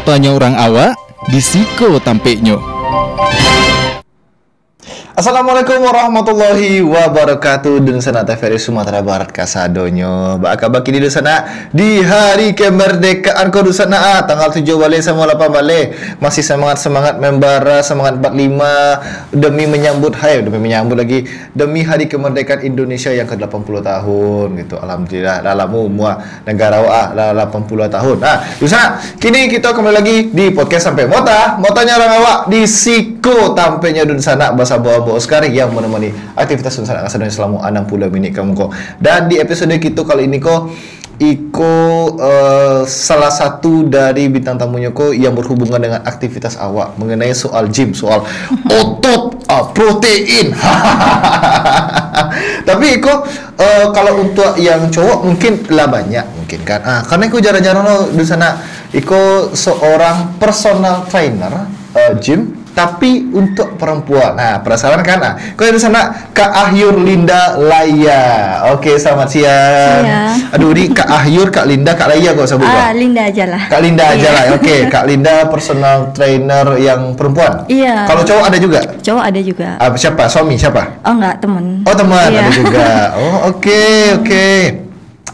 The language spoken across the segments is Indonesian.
Motanya orang awak, disiko tampeknya. Assalamualaikum warahmatullahi wabarakatuh. Dun sana TVRI Sumatera Barat kasadonyo. Baka baki di sana di hari kemerdekaan ko sana tanggal 7 balik sama 8 balik. Masih semangat membara, semangat 45 demi menyambut demi hari kemerdekaan Indonesia yang ke-80 tahun gitu. Alhamdulillah dalam umur negara wa 80 tahun. Nah, di sana kini kita kembali lagi di podcast sampai motanya orang awak di siko tampenya dun sana bahasa bawa sekarang yang menemani aktivitas Sunsana Kasadonyo selama 60 menit kamu kok. Dan di episode kita kali ini kok salah satu dari bintang tamunya kok yang berhubungan dengan aktivitas awak mengenai soal gym, soal otot, protein. Tapi kok kalau untuk yang cowok mungkin lah banyak mungkin kan. Karena aku jarang-jarang lo di sana iko seorang personal trainer gym tapi untuk perempuan. Nah, penasaran kan? Kau di sana Kak Ahyur Linda Laya. Oke, selamat siang. Aduh, ini Kak Ahyur, Kak Linda, Kak Laya kok sebut. Linda aja lah. Kak Linda aja lah. Oke, Kak Linda personal trainer yang perempuan. Iya. Kalau cowok ada juga? Cowok ada juga. Siapa? Suami siapa? Oh, enggak, teman. Oh, teman ada juga. Oh, oke.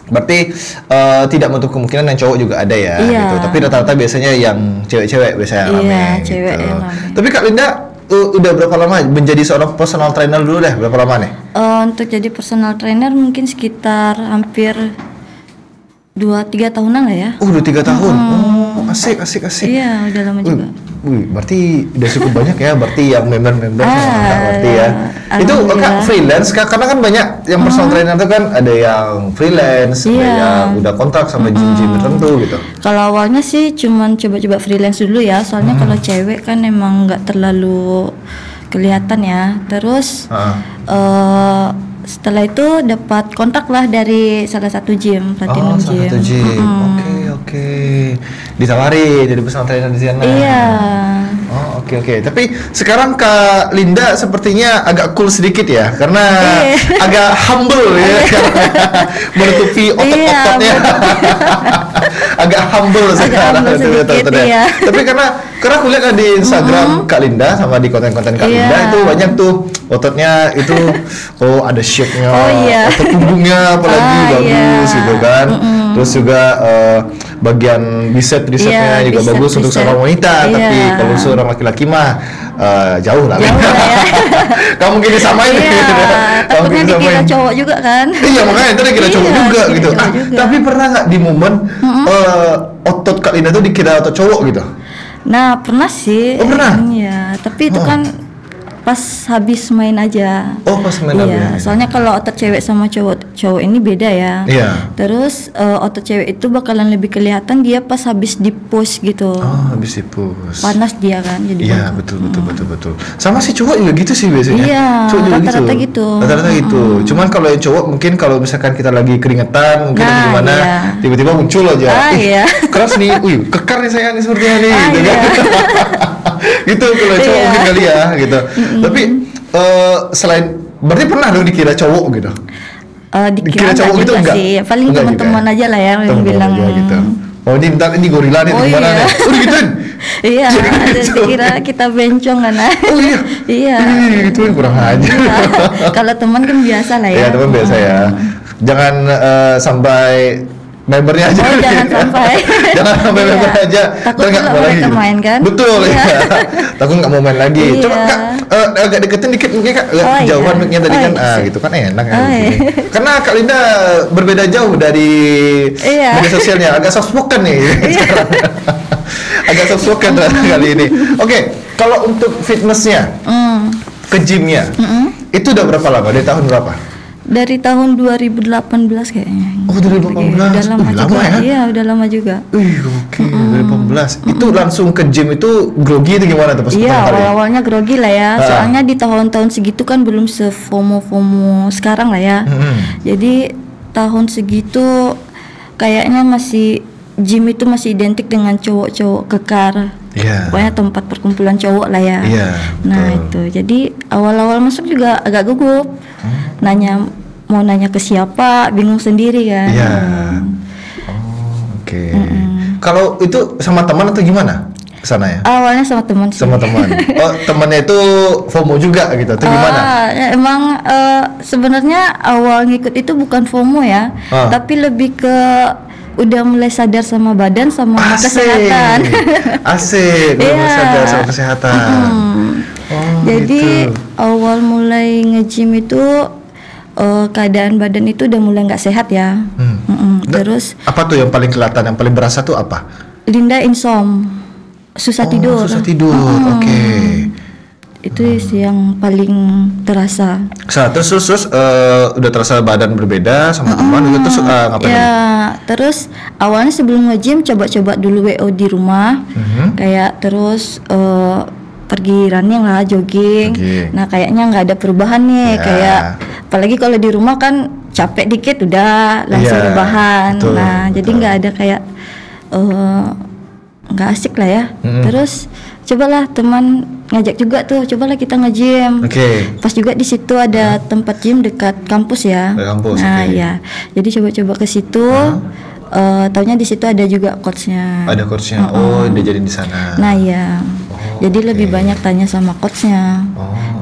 Berarti tidak menutup kemungkinan yang cowok juga ada ya gitu. Tapi rata-rata biasanya yang cewek-cewek biasanya yang rame. Cewek gitu. yang rame. Tapi Kak Linda udah berapa lama menjadi seorang personal trainer dulu deh? Berapa lama nih? Untuk jadi personal trainer mungkin sekitar hampir 2-3 tahunan lah ya. Udah 3 tahun. Asik. Iya, udah lama juga. Berarti udah cukup banyak ya. Berarti yang member berarti ya. Itu Kak freelance Kak, karena kan banyak yang personal trainer itu kan ada yang freelance, ada yang udah kontrak sama gym-gym tertentu gitu. Kalau awalnya sih cuman coba-coba freelance dulu ya. Soalnya kalau cewek kan emang nggak terlalu kelihatan ya. Terus setelah itu dapat kontak lah dari salah satu gym, Platinum Gym. Satu gym. Oke. Ditawari jadi personal trainer di sana. Iya. Oh, oke. Tapi sekarang Kak Linda sepertinya agak cool sedikit ya, karena agak humble ya, menutupi otot-ototnya. Agak humble sekarang. Tapi karena aku lihat di Instagram Kak Linda sama di konten-konten Kak Linda itu banyak tuh ototnya itu ada shape-nya, otot punggungnya apalagi bagus gitu kan. Terus juga bagian bicepnya juga bagus untuk seorang wanita, tapi kalau seorang laki-laki mah jauh lah. Kamu mungkin disamain takutnya dikira cowok juga kan. Iya, makanya tadi kira cowok juga gitu. Tapi pernah nggak di momen otot Kak Linda tuh dikira otot cowok gitu? Nah, pernah sih. Oh, pernah? Iya, tapi itu kan pas habis main aja. Oh, pas main aja. Soalnya kalau otot cewek sama cowok ini beda ya. Iya. Terus otot cewek itu bakalan lebih kelihatan dia pas habis di push gitu. Oh, habis di push. Panas dia kan jadi. Iya, betul. Sama si cowok juga gitu sih biasanya. Iya, cowok juga rata-rata gitu. Rata-rata gitu. Cuman kalau yang cowok mungkin kalau misalkan kita lagi keringetan, mungkin gimana tiba-tiba muncul aja. Keras nih. Kekar nih saya nih sepertinya nih gitu kan. Gitu kalau cowok mungkin kali ya gitu. Tapi selain berarti pernah dong dikira cowok gitu? Dikira cowok gitu enggak sih? Paling teman-teman aja lah ya yang bilang gitu. Oh, ini gorila nih gimana nih? Udah gituin. Iya, dikira kita bencong kan. Oh iya. Iya. Gituin kurang aja. Kalau teman kan biasa lah ya. Iya, teman biasa ya. Jangan sampai membernya aja. Oh, jangan sampai member aja. Takut nggak mau lagi main kan? Betul ya. Takut nggak mau main lagi. Coba Kak agak deketin dikit mungkin Kak. Jauhan mic-nya tadi kan. Gitu kan enak kan. Karena Kak Linda berbeda jauh dari media sosialnya. Agak soft spoken nih sekarang. Agak soft spoken kali ini. Oke, kalau untuk fitnessnya ke gymnya itu udah berapa lama? Dari tahun berapa? Dari tahun 2018 kayaknya. Oh, 2018. Udah lama juga. Ya? Iya, udah lama juga. Oke. 2018. Itu langsung ke gym itu grogi itu gimana tuh pas pertama kali? Iya, awalnya grogi lah ya. Soalnya di tahun-tahun segitu kan belum se-FOMO sekarang lah ya. Jadi tahun segitu kayaknya masih gym itu masih identik dengan cowok-cowok kekar. Pokoknya tempat perkumpulan cowok lah ya. Nah itu, jadi awal-awal masuk juga agak gugup. Mau nanya ke siapa, bingung sendiri kan. Oke. Kalau itu sama teman atau gimana kesana ya? Awalnya sama teman sih. Sama teman. Oh, temannya itu FOMO juga gitu atau gimana? Emang sebenarnya awal ngikut itu bukan FOMO ya, tapi lebih ke udah mulai sadar sama badan sama kesehatan. Asik, udah mulai sadar sama kesehatan. Jadi gitu. awal mulai nge-gym itu keadaan badan itu udah mulai nggak sehat ya. Terus apa tuh yang paling kelihatan, yang paling berasa tuh apa? Linda insom, susah tidur. Susah tidur. Oke. Itu sih yang paling terasa. Terus udah terasa badan berbeda sama teman gitu, terus ngapain? Ya, terus awalnya sebelum nge-gym coba-coba dulu WO di rumah. Kayak terus pergi running lah, jogging. Nah, kayaknya nggak ada perubahan nih. Kayak apalagi kalau di rumah kan capek dikit udah langsung rebahan. Betul, nah, jadi nggak ada kayak nggak asik lah ya. Terus cobalah teman ngajak juga tuh, cobalah kita nge-gym. Pas juga di situ ada tempat gym dekat kampus ya. Nah, ya. Jadi coba-coba ke situ. Taunya di situ ada juga coachnya. Ada coachnya. Oh, udah jadi di sana. Nah, ya. Jadi lebih banyak tanya sama coachnya.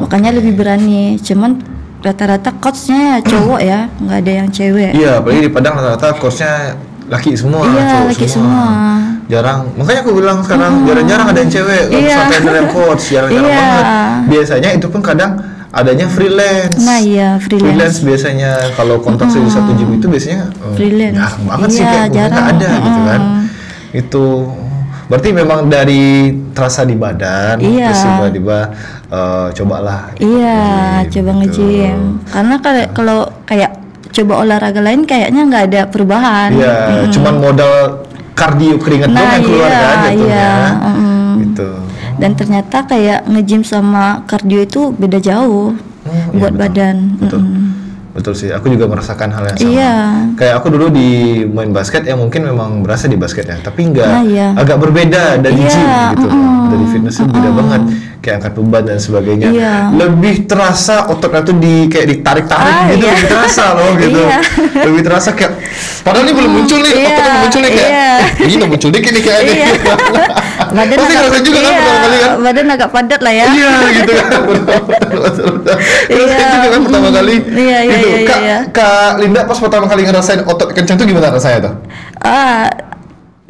Makanya lebih berani. Cuman rata-rata coachnya cowok ya, nggak ada yang cewek. Iya, apalagi di Padang rata-rata coachnya laki semua. Iya, laki semua. Jarang, makanya aku bilang sekarang jarang-jarang ada yang cewek. Sampai ada yang coach, jarang-jarang banget. Biasanya itu pun kadang adanya freelance. Nah, iya, freelance biasanya kalau kontrak di satu gym itu biasanya freelance. Jarang banget sih, kayak nggak ada gitu kan. Itu berarti memang dari terasa di badan, terus tiba-tiba cobalah. Coba nge-gym. Karena kalau kayak coba olahraga lain kayaknya nggak ada perubahan. Iya, cuman modal kardio keringat doang yang keluar kan jatuhnya. Gitu. Dan ternyata kayak nge-gym sama kardio itu beda jauh buat badan. Betul sih, aku juga merasakan hal yang sama. Kayak aku dulu di main basket yang mungkin memang berasa di basket ya, tapi agak berbeda dari gym gitu. Dari fitness itu beda banget. Kayak angkat beban dan sebagainya. Lebih terasa ototnya tuh kayak ditarik-tarik gitu, lebih terasa loh gitu. Lebih terasa kayak padahal ini belum muncul nih, ototnya belum muncul nih kayak ini udah muncul dikit nih kayaknya. Badan pasti ngerasa juga kan pertama kali kan. Badan agak padat lah ya. Iya gitu kan. Terus juga kan pertama kali. Gitu. Kak Linda pas pertama kali ngerasain otot kencang tuh gimana rasanya tuh?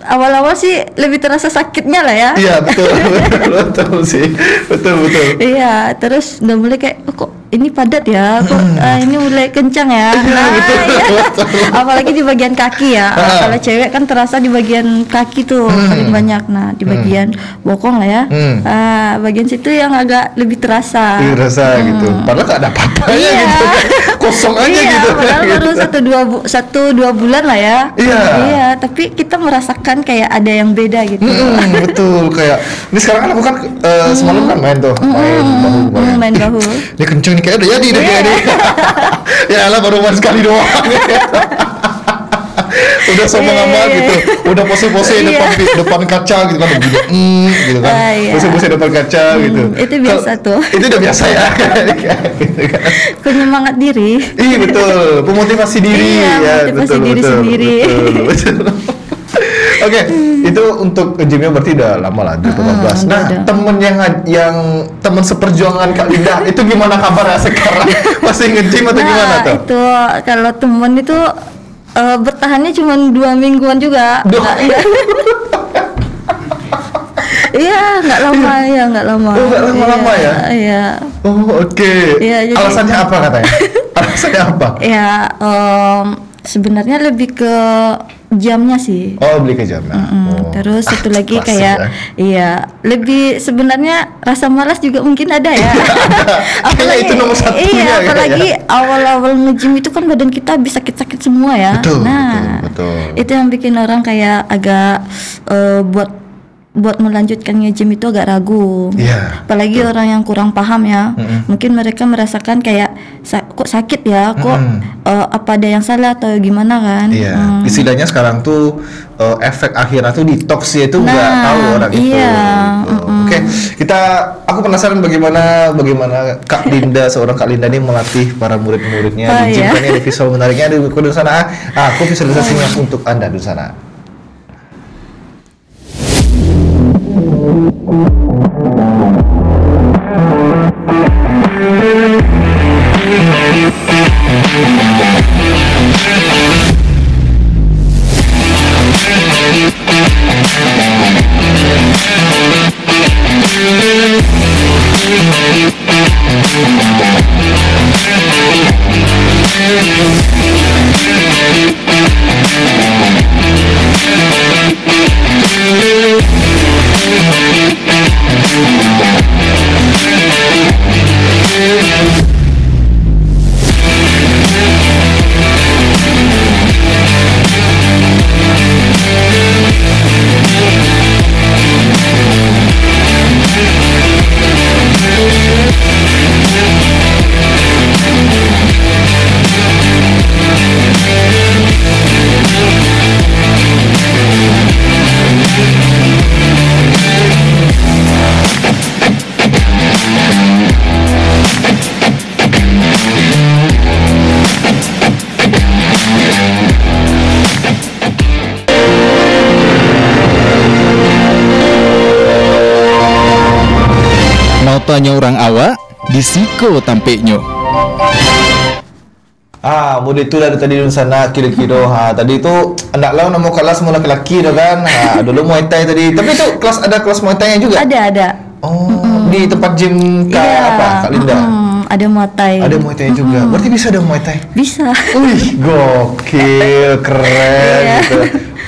Awal-awal sih lebih terasa sakitnya lah ya. Iya betul sih, betul. Iya, terus udah mulai kayak kok ini padat ya, kok ini mulai kencang ya. Betul. Apalagi di bagian kaki ya. Kalau cewek kan terasa di bagian kaki tuh paling banyak. Nah, di bagian bokong lah ya. Bagian situ yang agak lebih terasa. Lebih terasa gitu. Padahal gak ada apa-apanya gitu. Kosong aja gitu. Padahal baru 1-2 bulan lah ya. Iya, tapi kita merasakan kayak ada yang beda gitu. Betul, kayak ini sekarang kan aku kan semalam kan main tuh, main bahu. Ini kenceng nih kayak udah jadi deh kayaknya. Ya lah baru main sekali doang. Udah sombong amat gitu, udah pose-pose depan kaca gitu kan, gitu kan, pose-pose depan kaca gitu. Itu biasa tuh. Itu udah biasa ya. Gitu kan. Penyemangat diri. Iya betul, pemotivasi diri. Motivasi diri sendiri. Betul. Oke, itu untuk gymnya berarti udah lama lah, 2015. Nah, temen yang temen seperjuangan Kak Linda itu gimana kabarnya sekarang? Masih nge-gym atau gimana tuh? Itu kalau temen itu bertahannya cuma 2 mingguan juga. Iya, nggak lama ya, nggak lama. Oh, nggak lama-lama ya? Iya. Oh, oke. Iya, alasannya apa katanya? Alasannya apa? Ya, sebenarnya lebih ke jamnya sih. Oh, beli ke jamnya. Terus satu lagi kayak iya, lebih sebenarnya rasa malas juga mungkin ada ya. Apalagi itu nomor satunya. Iya, apalagi awal-awal nge-gym itu kan badan kita bisa sakit-sakit semua ya. Betul. Itu yang bikin orang kayak agak buat melanjutkan nge-gym itu agak ragu. Apalagi orang yang kurang paham ya. Mungkin mereka merasakan kayak kok sakit ya, kok apa ada yang salah atau gimana kan. Istilahnya sekarang tuh efek akhirnya tuh detox ya, itu nggak tahu orang itu. Oke, aku penasaran bagaimana Kak Linda, seorang Kak Linda ini melatih para murid-muridnya di gym. Ini ada visual menariknya di sana. Aku visualisasinya untuk Anda di sana. tanya orang awak, disiko tampeknya. Mudah itu dari tadi di sana kira-kira. Tadi itu anak lau nama kelas semua laki-laki dah kan. Dulu Muay Thai tadi. Tapi itu ada kelas Muay Thai-nya juga? Ada. Di tempat gym Kak Linda? Ada Muay Thai. Ada Muay Thai juga. Berarti bisa ada Muay Thai? Bisa. Wih, gokil, keren gitu.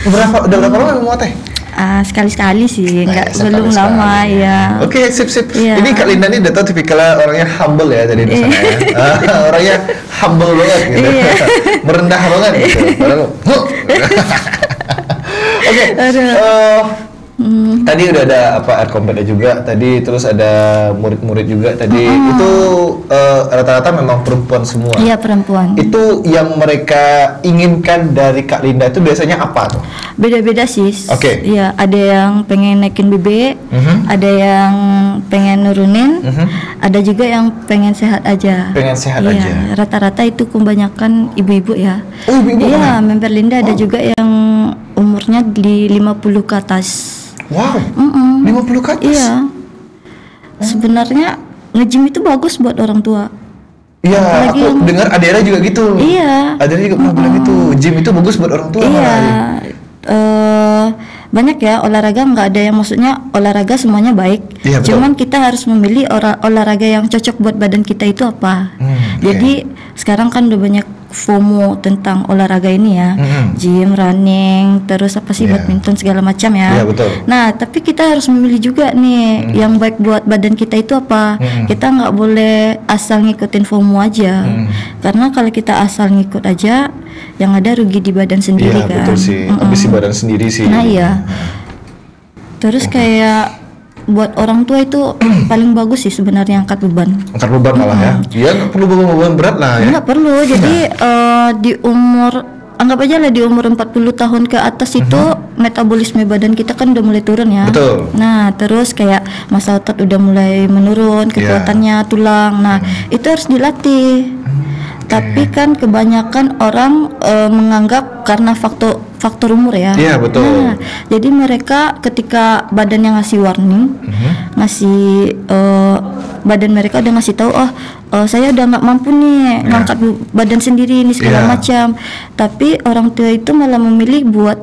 Udah berapa lama Muay Thai? Sekali-sekali sih, belum sekali-sekali. lama ya. Oke, sip. Iya. Ini Kak Linda ini udah tau tipikalnya orangnya humble ya tadi di sana ya. Orangnya humble banget gitu. Iya. Merendah banget gitu. Padahal, Oke. Tadi udah ada air combat juga tadi, terus ada murid-murid juga tadi. Itu rata-rata memang perempuan semua. Iya, perempuan. Itu yang mereka inginkan dari Kak Linda itu biasanya apa tuh? Beda-beda sih. Oke. Iya, ada yang pengen naikin BB, ada yang pengen nurunin, ada juga yang pengen sehat aja. Pengen sehat Iya, aja. Rata-rata itu kebanyakan ibu-ibu ya. Oh, ibu-ibu Iya, mana? member Linda ada juga yang umurnya di 50 ke atas. Wow, 50 ke atas? Iya. Sebenarnya nge-gym itu bagus buat orang tua. Iya, Apalagi aku dengar Adera juga gitu. Iya. Adera juga pernah bilang gitu. Gym itu bagus buat orang tua. Iya. malah. Banyak ya olahraga, nggak ada yang maksudnya olahraga semuanya baik. Iya, betul. Cuman kita harus memilih olahraga yang cocok buat badan kita itu apa. Oke. Jadi sekarang kan udah banyak FOMO tentang olahraga ini ya, gym, running, terus apa sih Iya. badminton segala macam ya. Iya, betul. Nah tapi kita harus memilih juga nih yang baik buat badan kita itu apa. Kita nggak boleh asal ngikutin FOMO aja, karena kalau kita asal ngikut aja, yang ada rugi di badan sendiri Iya, kan. betul sih. Habis di badan sendiri sih. Nah iya. Terus kayak buat orang tua itu paling bagus sih sebenarnya angkat beban. Angkat beban malah ya. Iya, nggak perlu beban berat lah ya. Nggak perlu. Jadi di umur, anggap aja lah di umur 40 tahun ke atas itu metabolisme badan kita kan udah mulai turun ya. Betul. Nah terus kayak massa otot udah mulai menurun, kekuatannya tulang. Nah itu harus dilatih. Tapi kan kebanyakan orang menganggap karena faktor umur ya. Iya, betul. Nah, jadi mereka ketika badannya ngasih warning, ngasih badan mereka udah ngasih tahu, saya udah nggak mampu nih ngangkat badan sendiri ini segala Iya. macam. Tapi orang tua itu malah memilih buat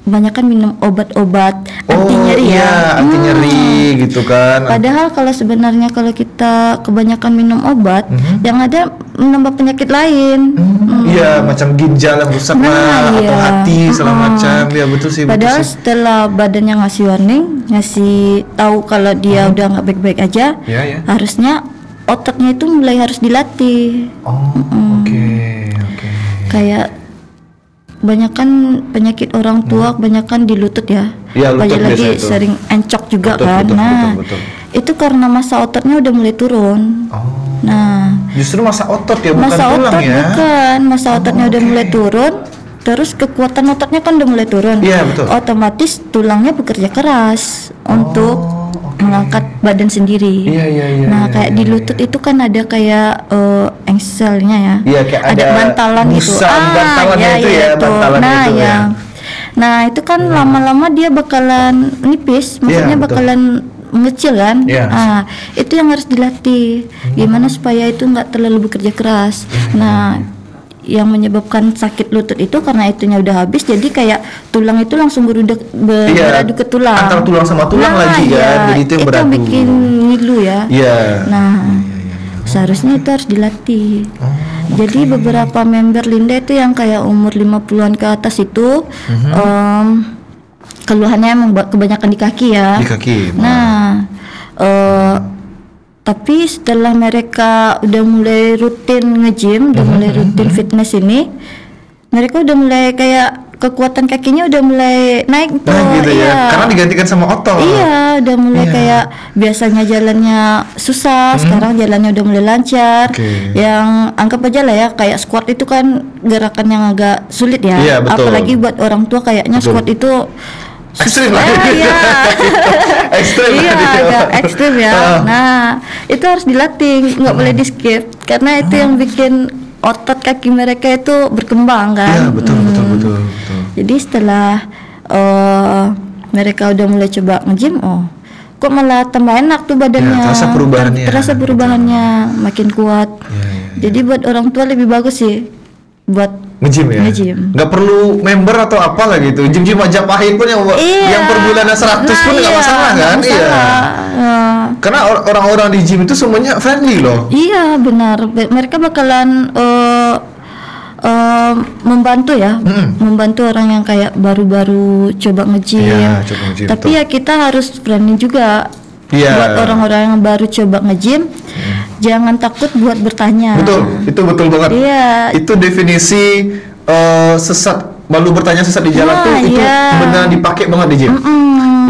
kebanyakan minum obat-obat anti nyeri iya, ya. anti nyeri gitu kan. Padahal kalau sebenarnya kalau kita kebanyakan minum obat, yang ada menambah penyakit lain. Iya, macam ginjal yang rusak lah, atau iya. hati segala macam. Ya betul sih. Padahal Betul sih. setelah badannya ngasih warning, ngasih tahu kalau dia udah nggak baik-baik aja, Iya. harusnya ototnya itu mulai harus dilatih. Oh, oke. Kayak banyakan penyakit orang tua, kebanyakan di lutut ya. Iya, lutut Apalagi biasa itu. sering encok juga Betul, kan. betul, Nah, betul. itu karena massa ototnya udah mulai turun. Oh, Nah, justru masa otot ya, bukan massa tulang otot ya. bukan, massa ototnya udah oke. mulai turun. Terus kekuatan ototnya kan udah mulai turun. Iya, betul. Otomatis tulangnya bekerja keras untuk mengangkat badan sendiri. Iya, Nah, kayak di lutut itu kan ada kayak engselnya ya. Iya, kayak ada bantalan gitu. bantalannya itu ya, itu. bantalannya Nah, itu ya. Nah, itu kan lama-lama dia bakalan nipis, maksudnya betul. bakalan mengecil kan. Iya. Itu yang harus dilatih. Gimana supaya itu nggak terlalu bekerja keras. Nah, yang menyebabkan sakit lutut itu karena itunya udah habis, jadi kayak tulang itu langsung beradu ke tulang. Antara tulang sama tulang lagi kan, jadi itu yang beradu. bikin ngilu ya. Iya. Nah, seharusnya itu harus dilatih. Jadi beberapa member Linda itu yang kayak umur 50-an ke atas itu keluhannya emang kebanyakan di kaki ya. Di kaki. Nah, tapi setelah mereka udah mulai rutin nge-gym, udah mulai rutin fitness ini, mereka udah mulai kayak kekuatan kakinya udah mulai naik tuh. Nah, gitu ya. Iya. Karena digantikan sama otot. Iya, udah mulai Iya. kayak biasanya jalannya susah, sekarang jalannya udah mulai lancar. Oke. Yang anggap aja lah ya, kayak squat itu kan gerakan yang agak sulit ya. Iya, betul. Apalagi buat orang tua kayaknya Betul. squat itu Ekstrim lah. Iya. Ekstrim Iya, lah dia. agak ekstrim ya. Nah, itu harus dilatih, nggak boleh di skip karena itu yang bikin otot kaki mereka itu berkembang kan. Iya, betul. Jadi setelah mereka udah mulai coba nge-gym, kok malah tambah enak tuh badannya. Terasa perubahannya. Terasa perubahannya makin kuat. Jadi buat orang tua lebih bagus sih buat nge-gym ya. Nggak perlu member atau apa lah gitu. Gym-gym Majapahit pun yang per bulannya 100 pun nggak masalah kan? Iya. Karena orang-orang di gym itu semuanya friendly loh. Iya benar. Mereka bakalan membantu ya, membantu orang yang kayak baru-baru coba nge-gym. Iya, coba nge-gym. Tapi ya kita harus friendly juga. Iya. Buat orang-orang yang baru coba nge-gym, jangan takut buat bertanya. Betul, itu betul banget. Iya. Itu definisi sesat, malu bertanya sesat di jalan tuh itu benar dipakai banget di gym.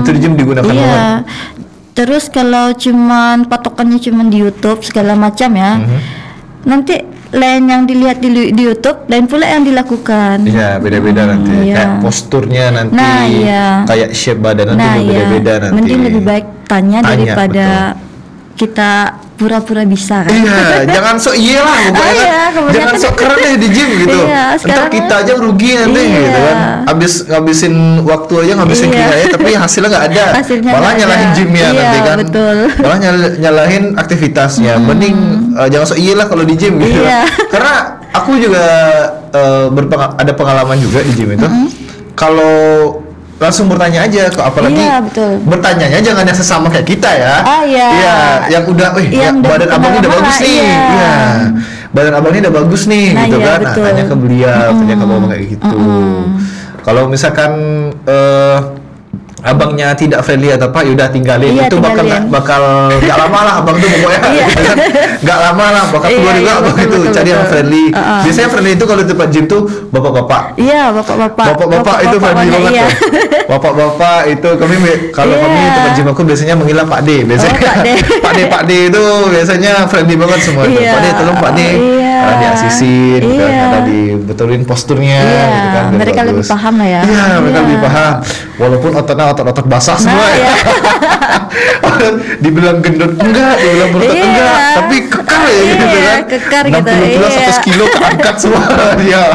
Itu di gym digunakan banget. Terus kalau cuman patokannya cuman di YouTube segala macam ya, nanti lain yang dilihat di YouTube, lain pula yang dilakukan. Iya, beda-beda nanti. Kayak posturnya nanti, kayak shape badan nanti beda-beda nanti. Mending lebih baik tanya daripada kita pura-pura bisa kan. Iya, jangan sok lah pokoknya jangan sok keren deh di gym gitu. Ntar kita aja rugi nanti gitu kan. Ngabisin waktu aja, ngabisin keringatnya tapi hasilnya nggak ada. Malah nyalahin gymnya nanti kan. Betul. Malah nyalahin aktivitasnya. Mending jangan sok lah kalau di gym gitu. Karena aku juga ada pengalaman juga di gym itu. Kalau langsung bertanya aja, apalagi bertanyanya jangan yang sesama kayak kita ya. Iya, yang udah, badan abang ini udah bagus nih. Iya, badan abang ini udah bagus nih, gitu kan. Nah, tanya ke beliau, tanya ke abang kayak gitu. Kalau misalkan abangnya tidak friendly atau apa, yaudah tinggalin. Itu bakal nggak lama lah abang tuh pokoknya. Gitu kan. Nggak lama lah, bakal keluar juga abang itu. Cari yang friendly. Biasanya friendly itu kalau di tempat gym tuh bapak-bapak. Iya, bapak-bapak. Bapak-bapak itu friendly banget tuh. Bapak-bapak itu kami kalau kami tempat gym aku biasanya mengilang Pak D. Biasanya Pak D itu biasanya friendly banget semua. Pak D tolong Pak D. Karena diasisin, gitu kan, karena dibetulin posturnya, gitu kan. Mereka lebih paham lah ya. Iya, mereka lebih paham. Walaupun otot basah semua ya. Dibilang gendut enggak, dibilang berotot enggak, tapi kekar ya gitu kan. Kekar 60 gitu. 100 kilo keangkat semua. Ya.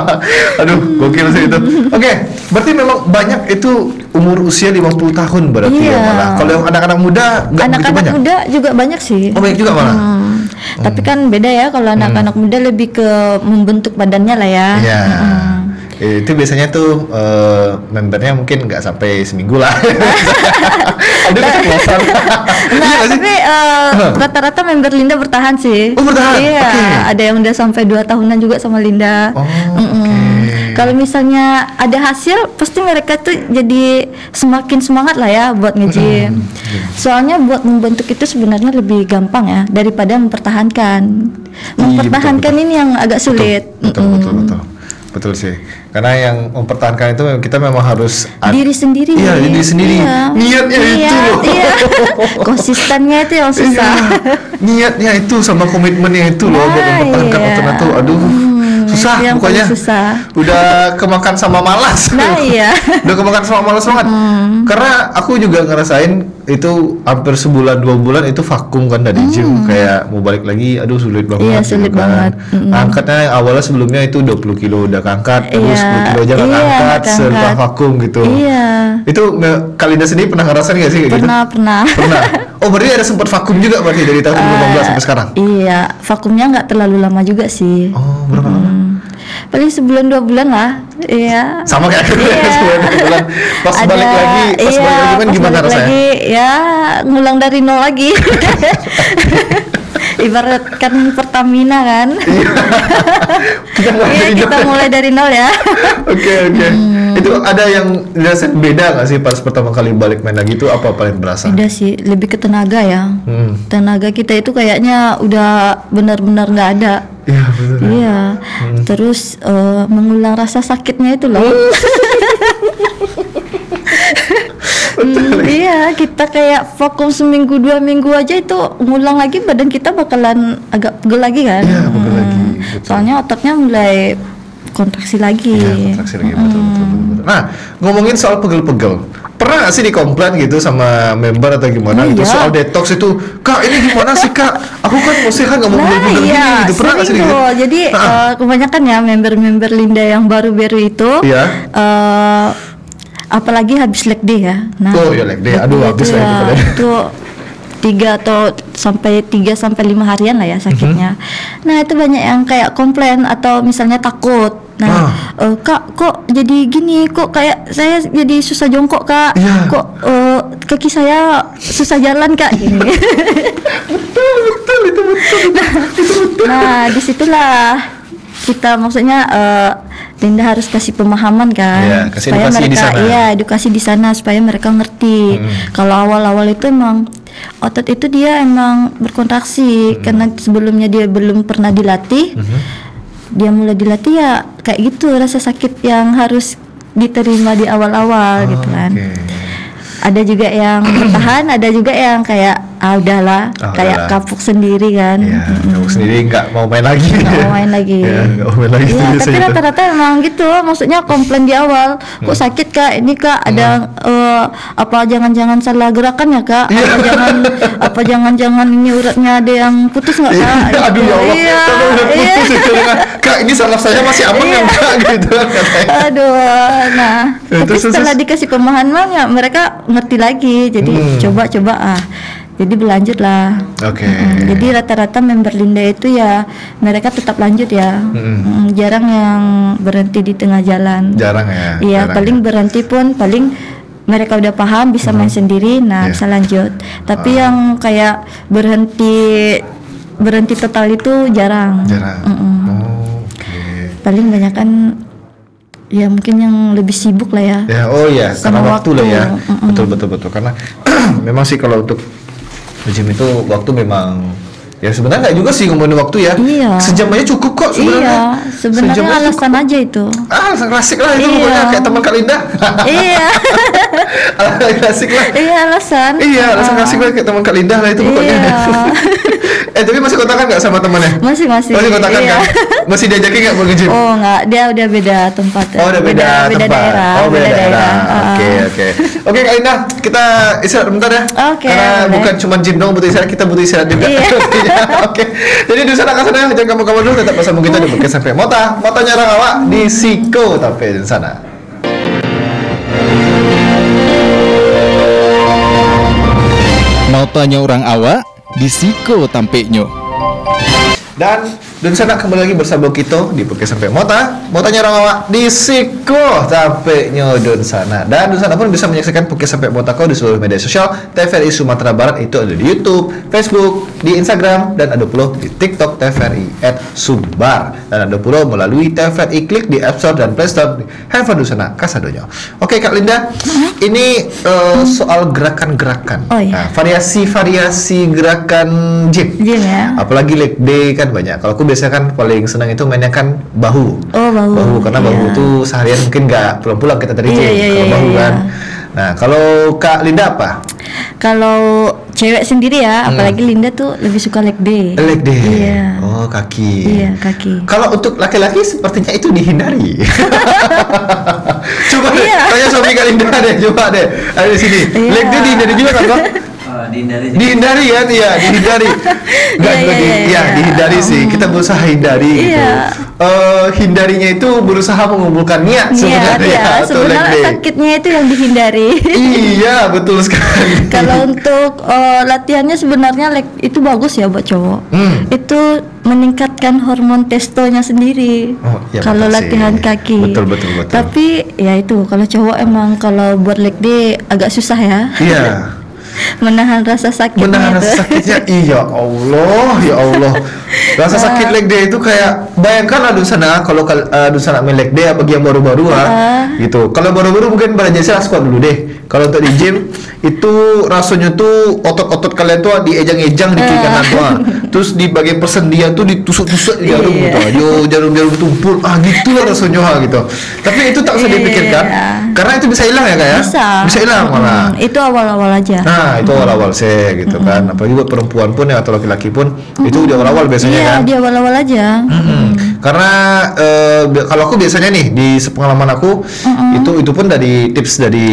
Aduh, gokil sih itu. Oke, berarti memang banyak itu umur usia 50 tahun berarti ya malah. Kalau yang anak-anak muda enggak begitu banyak. Anak-anak muda juga banyak sih. Oh, banyak juga malah. Tapi kan beda ya kalau anak-anak muda lebih ke membentuk badannya lah ya. Iya. Itu biasanya tuh membernya mungkin nggak sampai seminggu lah. Ada keceplosan. Tapi rata-rata member Linda bertahan sih. Oh, bertahan? Iya, ada yang udah sampai 2 tahunan juga sama Linda. Kalau misalnya ada hasil, pasti mereka tuh jadi semakin semangat lah ya buat nge-gym. Soalnya buat membentuk itu sebenarnya lebih gampang ya daripada mempertahankan. Mempertahankan ini yang agak sulit. Betul sih. Karena yang mempertahankan itu kita memang harus diri sendiri. Iya, diri sendiri. Niatnya itu loh. Iya. Konsistennya itu yang susah. Niatnya itu sama komitmennya itu loh buat mempertahankan otot itu. Aduh. Susah pokoknya. Susah. Udah kemakan sama malas. Nah, iya. Udah kemakan sama malas banget. Karena aku juga ngerasain itu hampir sebulan 2 bulan itu vakum kan dari gym, kayak mau balik lagi aduh sulit banget. Iya, sulit gitu kan. banget. Angkatnya awalnya sebelumnya itu 20 kilo udah angkat, terus 10 kilo aja nggak angkat setelah vakum gitu. Iya. Itu Kalinda sendiri pernah ngerasain nggak sih kayak gitu? Pernah. Oh, berarti ada sempat vakum juga berarti dari tahun 2015 sampai sekarang? Iya, vakumnya nggak terlalu lama juga sih. Oh, berapa lama? Paling sebulan 2 bulan lah. Iya. Sama kayak aku sebulan 2 bulan. Pas balik lagi kan gimana rasanya? Lagi, ya ngulang dari nol lagi. Ibaratkan Pertamina kan. Kita mulai dari nol ya. Oke. Itu ada yang dirasain beda nggak sih pas pertama kali balik main lagi itu apa paling berasa? Beda sih, lebih ke tenaga ya. Tenaga kita itu kayaknya udah benar-benar nggak ada. Iya betul. Iya. Terus mengulang rasa sakitnya itu loh. Iya, kita kayak vakum seminggu 2 minggu aja itu ngulang lagi badan kita bakalan agak pegel lagi kan. Iya, pegel lagi. Soalnya ototnya mulai kontraksi lagi. Iya, kontraksi lagi betul. Nah, ngomongin soal pegel-pegel. Pernah gak sih dikomplain gitu sama member atau gimana gitu soal detox itu? Kak, ini gimana sih Kak? Aku kan mau sehat gak mau pegel-pegel gini gitu. Pernah gak sih gitu? Jadi kebanyakan ya member-member Linda yang baru-baru itu apalagi habis leg day ya. Nah, leg day. Aduh, habis lah itu 3 sampai 5 harian lah ya sakitnya. Nah itu banyak yang kayak komplain atau misalnya takut. Nah, Kak, kok jadi gini? Kok kayak saya jadi susah jongkok, Kak? Iya. Kok kaki saya susah jalan, Kak? Gini. betul itu betul. Nah, disitulah kita maksudnya Linda harus kasih pemahaman kan, Iya, kasih supaya edukasi di mereka sana. edukasi di sana supaya mereka ngerti. Kalau awal-awal itu emang otot itu dia emang berkontraksi karena sebelumnya dia belum pernah dilatih. Dia mulai dilatih ya kayak gitu, rasa sakit yang harus diterima di awal-awal gitu kan. Ada juga yang bertahan, ada juga yang kayak udahlah, kayak kapuk sendiri kan. Iya, kapuk sendiri nggak mau main lagi. Nggak mau main lagi. Ya, nggak mau main lagi. Iya, tuh tapi biasanya tuh. rata-rata emang gitu, maksudnya komplain di awal. Kok sakit, Kak? Ini, Kak, ada apa jangan-jangan salah gerakan ya, Kak? Apa jangan-jangan ini uratnya ada yang putus nggak, Kak? Iya, aduh ya Allah. Iya, Tapi udah iya. putus itu kan. Kak, ini salah saya masih aman Iya. nggak Kak? Gitu kan katanya. Aduh, nah, Ya, tapi terus. setelah dikasih pemahaman ya mereka ngerti lagi. Jadi coba-coba jadi berlanjut lah. Oke. Jadi rata-rata member Linda itu ya mereka tetap lanjut ya. Jarang yang berhenti di tengah jalan. Jarang ya. Iya, jarang paling berhenti pun paling mereka udah paham bisa main sendiri, nah Iya. bisa lanjut. Tapi yang kayak berhenti total itu jarang. Jarang. Oke. Paling banyak kan ya mungkin yang lebih sibuk lah ya. Ya, oh ya, karena Sama waktu lah ya. waktu. Betul. Karena memang sih kalau untuk gym itu waktu memang ya sebenarnya nggak juga sih ngomongin waktu ya. Iya. Sejam aja cukup kok sebenarnya. Iya, sebenarnya Sejam aja alasan aja itu. alasan klasik lah itu Iya. pokoknya kayak teman Kak Linda. Iya. Alasan klasik lah. Iya, alasan. Iya, alasan klasik lah kayak teman Kak Linda lah itu pokoknya. Iya. Tapi masih kontakan nggak sama temannya? Masih. Masih kontakan Iya. kan? Masih diajakin nggak buat nge-gym? Oh, enggak, dia udah beda tempat ya. Oh, udah beda tempat. daerah. Oh, beda daerah. Ah. Oke. Oke, Kak Indah, kita istirahat bentar ya. Oke, Karena boleh. bukan cuma gym dong butuh istirahat, kita butuh istirahat juga. Iya. Oke. Jadi di sana kasana jangan kamu dulu, tetap bersama kita di Bukit sampai Motanya orang awak di Siko tapi di sana. Mau tanya orang awak di Siko tampeknya. Dan sana kembali lagi bersama kita di Bukit sampai Motanya orang awak di Siko tampeknya Don sana. Dan Don sana pun bisa menyaksikan Bukit sampai Mota kau di seluruh media sosial TVRI Sumatera Barat, itu ada di YouTube, Facebook, di Instagram, dan ada pula di TikTok TVRI @sumbar, dan ada pula melalui TVRI Klik di App Store dan Play Store di handphone Don sana kasadonyo. Oke Kak Linda, ini soal gerakan-gerakan. Oh, iya. Nah, variasi gerakan gym. Gym ya. Apalagi leg day kan banyak. Kalau aku biasanya kan paling senang itu mainnya kan bahu. Oh, bahu. Karena bahu Iya. tuh seharian mungkin nggak pulang-pulang kita dari gym. Iya, Kalau bahu iya. kan. Nah, kalau Kak Linda apa? Kalau cewek sendiri ya, apalagi Linda tuh lebih suka leg day. Leg day. Iya. Oh, kaki. Iya, kaki. Kalau untuk laki-laki sepertinya itu dihindari. Coba deh, Iya. tanya suami Kak Linda deh, coba deh. Ada di sini. Iya. Leg day dihindari juga kan, Bang? Dihindari kan, iya dihindari. Nggak, Iya, iya. dihindari sih. Kita berusaha hindari gitu. Iya. Hindarinya itu berusaha mengumpulkan niat sebenarnya Iya, atau leg sebenarnya day. sakitnya itu yang dihindari. Iya, betul sekali. Kalau untuk latihannya sebenarnya leg itu bagus ya buat cowok. Itu meningkatkan hormon testonya sendiri. Oh, iya, kalau betul sih. latihan kaki. Betul. Tapi ya itu kalau cowok emang kalau buat leg day agak susah ya. Iya. Menahan rasa sakitnya Menahan itu. rasa sakitnya, iya ya Allah. Rasa sakit leg day itu kayak bayangkan aduh sana kalau sana main leg day bagi yang baru-baru gitu. Kalau baru-baru mungkin belajar squat dulu deh. Kalau untuk di gym itu rasanya tuh otot-otot kalian tuh diejang-ejang di kiri kanan tuh. Terus di bagian persendian tuh ditusuk-tusuk jarum Iya. gitu. Yo jarum-jarum tumpul gitu lah rasanya gitu. Tapi itu tak usah Iya. dipikirkan karena itu bisa hilang ya Kak ya? Bisa hilang malah. Itu awal-awal aja. Nah, itu awal-awal sih gitu kan. Apalagi buat perempuan pun ya atau laki-laki pun itu di awal-awal biasanya Iya, kan. di awal-awal aja. Karena kalau aku biasanya nih di sepengalaman aku itu pun dari tips dari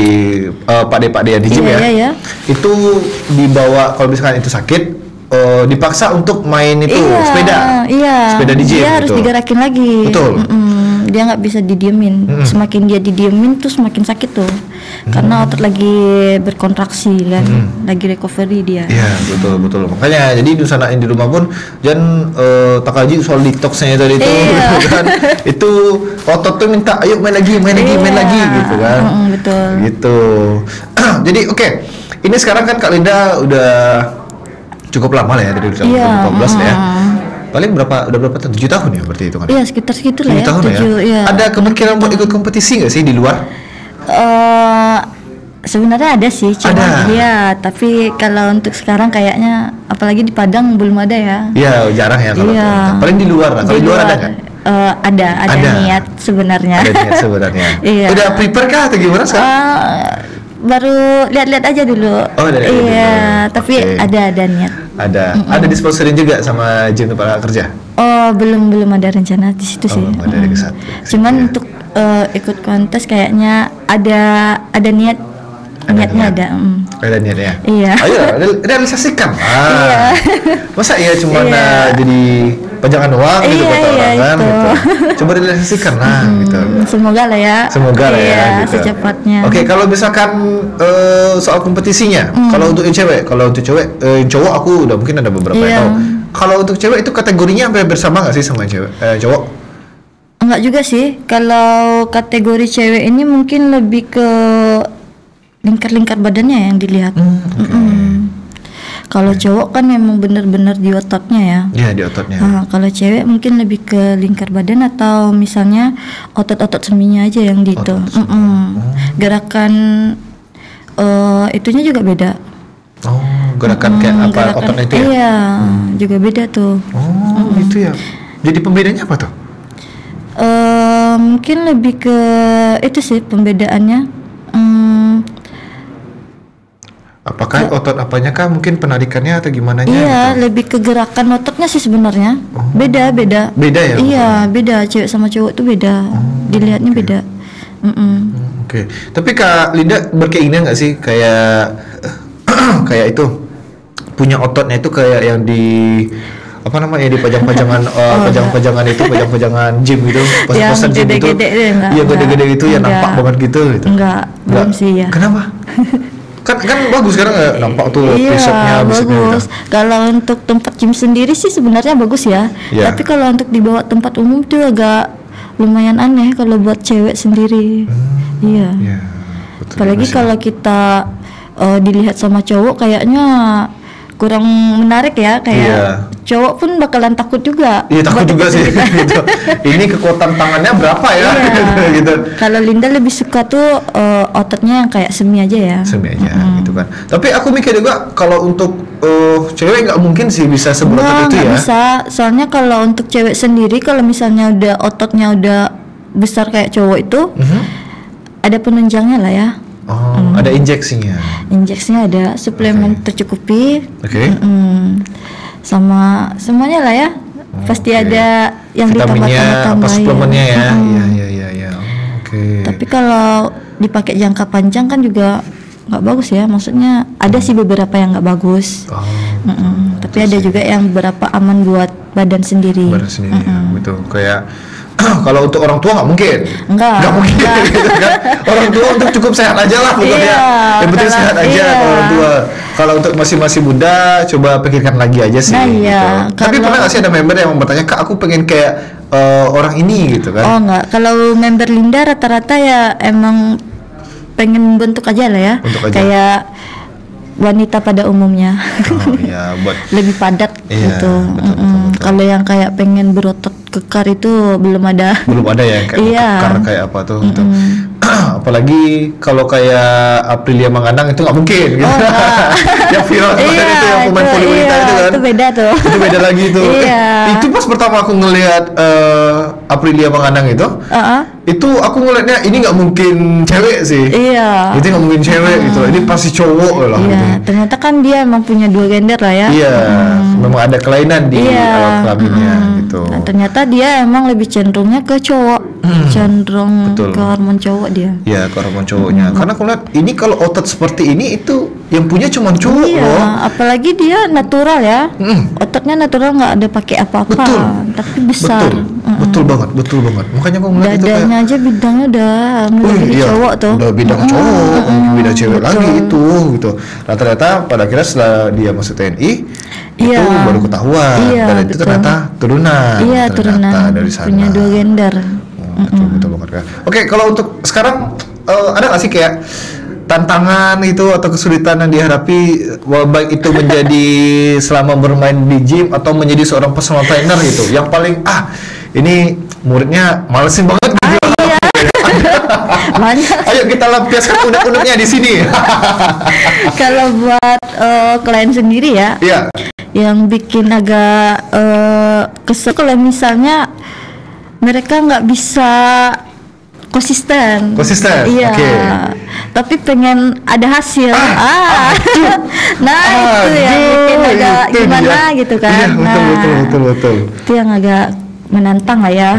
Pak D yang di gym Iya, ya. iya. Itu dibawa kalau misalkan itu sakit dipaksa untuk main itu sepeda. Iya. Sepeda di gym Dia harus gitu. digerakin lagi. Betul. Dia nggak bisa didiemin. Semakin dia didiemin tuh semakin sakit tuh. karena otot lagi berkontraksi kan, lagi recovery dia. Iya, betul. Makanya jadi diusanain di rumah pun jangan takaji soal detoxnya tadi itu kan. Itu otot tuh minta ayo main lagi gitu kan. Betul. Gitu. Jadi oke. Ini sekarang kan Kak Linda udah cukup lama lah ya dari tahun 2014 ya. Paling udah berapa tahun? 7 tahun ya berarti itu kan? Iya, sekitar segitu lah 7 ya. tahun ya. Iya. Ada kemungkinan buat ikut kompetisi nggak sih di luar? Sebenarnya ada sih, cuma Ada. tapi kalau untuk sekarang kayaknya apalagi di Padang belum ada ya. Iya, jarang ya kalau Iya. paling di luar lah. Kalau di luar ada nggak? Ada niat sebenarnya. Ada niat sebenarnya. Iya. Udah prepare kah atau gimana sekarang? Baru lihat-lihat aja dulu. Oh, lihat-lihat dulu. Iya, tapi Oke. ada niat. Ada disponsorin juga sama gym tempat kerja? Oh, belum ada rencana di situ sih. belum ada ke satu. Cuman Ya. untuk ikut kontes kayaknya ada niatnya ada. Ada niat ya? Iya. Ayo realisasikan. Iya. Masa iya cuma Iya. jadi pajangan uang gitu Iya, kata orang iya, kan itu. gitu. Coba realisasikan lah gitu. Semoga lah ya. Semoga lah ya Iya, gitu. secepatnya. Oke, kalau misalkan soal kompetisinya, kalau untuk yang cewek, kalau untuk cowok aku udah mungkin ada beberapa Iya. yang tahu. Kalau untuk cewek itu kategorinya hampir bersama nggak sih sama cewek? Cowok? Enggak juga sih. Kalau kategori cewek ini mungkin lebih ke lingkar-lingkar badannya yang dilihat. Kalau cowok kan memang benar-benar di ototnya ya. Iya, di ototnya. Kalau cewek mungkin lebih ke lingkar badan atau misalnya otot-otot seminya aja yang di itu. Gerakan itunya juga beda. Oh, gerakan kayak apa Gerakan, ototnya itu ya? Iya, juga beda tuh. Oh, itu ya. Jadi pembedanya apa tuh? Mungkin lebih ke itu sih pembedaannya. Apakah otot apanya kah? Mungkin penarikannya atau gimana? Iya, lebih ke gerakan ototnya sih sebenarnya. Beda. Beda ya? Iya, beda. Cewek sama cowok tuh beda. Dilihatnya beda. Oke. Tapi Kak Linda berkeinginan nggak sih kayak kayak itu punya ototnya itu kayak yang di apa namanya di pajang-pajangan pajang-pajangan itu pajang-pajangan gym gitu Yang poster gym itu gede-gede enggak, iya gede-gede itu ya enggak. nampak banget gitu Enggak, belum sih ya. Kenapa? kan bagus sekarang nggak nampak tuh Iya, bicepnya bagus. Kalau untuk tempat gym sendiri sih sebenarnya bagus ya. Iya. Tapi kalau untuk dibawa tempat umum tuh agak lumayan aneh kalau buat cewek sendiri. Iya. Iya, betul Apalagi juga sih. kalau kita dilihat sama cowok kayaknya kurang menarik ya, kayak Iya. cowok pun bakalan takut juga. Iya takut buat juga sih deketin kita. gitu. Ini kekuatan tangannya berapa ya? Iya. gitu. Kalau Linda lebih suka tuh ototnya yang kayak semi aja ya. Semi aja gitu kan. Tapi aku mikir juga kalau untuk cewek nggak mungkin sih bisa seberotot itu Nggak ya. bisa. Soalnya kalau untuk cewek sendiri kalau misalnya udah ototnya udah besar kayak cowok itu ada penunjangnya lah ya. Oh, ada injeksinya. Injeksinya ada, suplemen tercukupi. Oke. Sama semuanya lah ya. Pasti Oke. ada yang Vitaminnya apa ditambah-tambah suplemennya ya. Iya. Oh, oke. Tapi kalau dipakai jangka panjang kan juga nggak bagus ya. Maksudnya ada sih beberapa yang nggak bagus. Oh, Tapi ada juga yang beberapa aman buat badan sendiri. badan sendiri ya, gitu. Kayak kalau untuk orang tua nggak mungkin. Enggak. Nggak mungkin gitu kan. Orang tua untuk cukup sehat aja lah pokoknya. Iya, Yang penting kalau- sehat aja iya. kalau orang tua. Kalau untuk masih muda, coba pikirkan lagi aja sih. Nah, iya. Gitu. Tapi Kalau- pernah nggak sih ada member yang bertanya, Kak, aku pengen kayak orang ini gitu kan? Oh enggak, kalau member Linda rata-rata ya emang pengen bentuk aja lah ya. Bentuk aja. Kayak wanita pada umumnya. Oh iya, buat Lebih padat Iya, gitu. betul. Kalau yang kayak pengen berotot kekar itu belum ada. belum ada ya kayak Iya. kekar kayak apa tuh gitu. Apalagi kalau kayak Aprilia Mangandang itu nggak mungkin gitu. Oh, enggak. Yang viral kemarin itu yang pemain voli wanita itu kan. Itu beda tuh. Itu beda lagi tuh. Iya. Itu pas pertama aku ngelihat Aprilia Mangandang itu aku ngelihatnya ini nggak mungkin cewek sih. Iya. Itu nggak mungkin cewek gitu. Ini pasti cowok lah. Iya, Gitu. ternyata kan dia emang punya dua gender lah ya. Iya, memang ada kelainan di alat kelaminnya gitu. Nah, ternyata dia emang lebih cenderungnya ke cowok, cenderung Betul. ke hormon cowok dia. Ya Ya, ke hormon cowoknya. Karena aku lihat ini kalau otot seperti ini itu yang punya cuma cowok Iya, loh. apalagi dia natural ya. Ototnya natural, nggak ada pakai apa-apa, Betul. tapi besar. Betul banget. Makanya aku ngeliat itu kayak Dadanya aja bidangnya udah melebihi iya, cowok tuh. udah bidang cowok, bidang cewek betul. lagi itu gitu. Nah ternyata pada akhirnya setelah dia masuk TNI Iya. itu baru ketahuan Iya, dan itu betul. ternyata turunan. Iya, ternyata turunan dari sana. punya dua gender. Betul banget kan. Oke, kalau untuk sekarang ada nggak sih kayak tantangan itu atau kesulitan yang dihadapi baik itu menjadi selama bermain di gym atau menjadi seorang personal trainer gitu yang paling ini muridnya malesin banget gitu. Banyak. Ayo kita lampiaskan unek-uneknya di sini. Kalau buat klien sendiri ya, Iya. yang bikin agak kesel kalau misalnya mereka nggak bisa konsisten. Iya. Oke. Tapi pengen ada hasil. Nah itu yang bikin agak itu gimana dia. gitu kan. Iya, Nah, betul. itu yang agak menantang lah ya.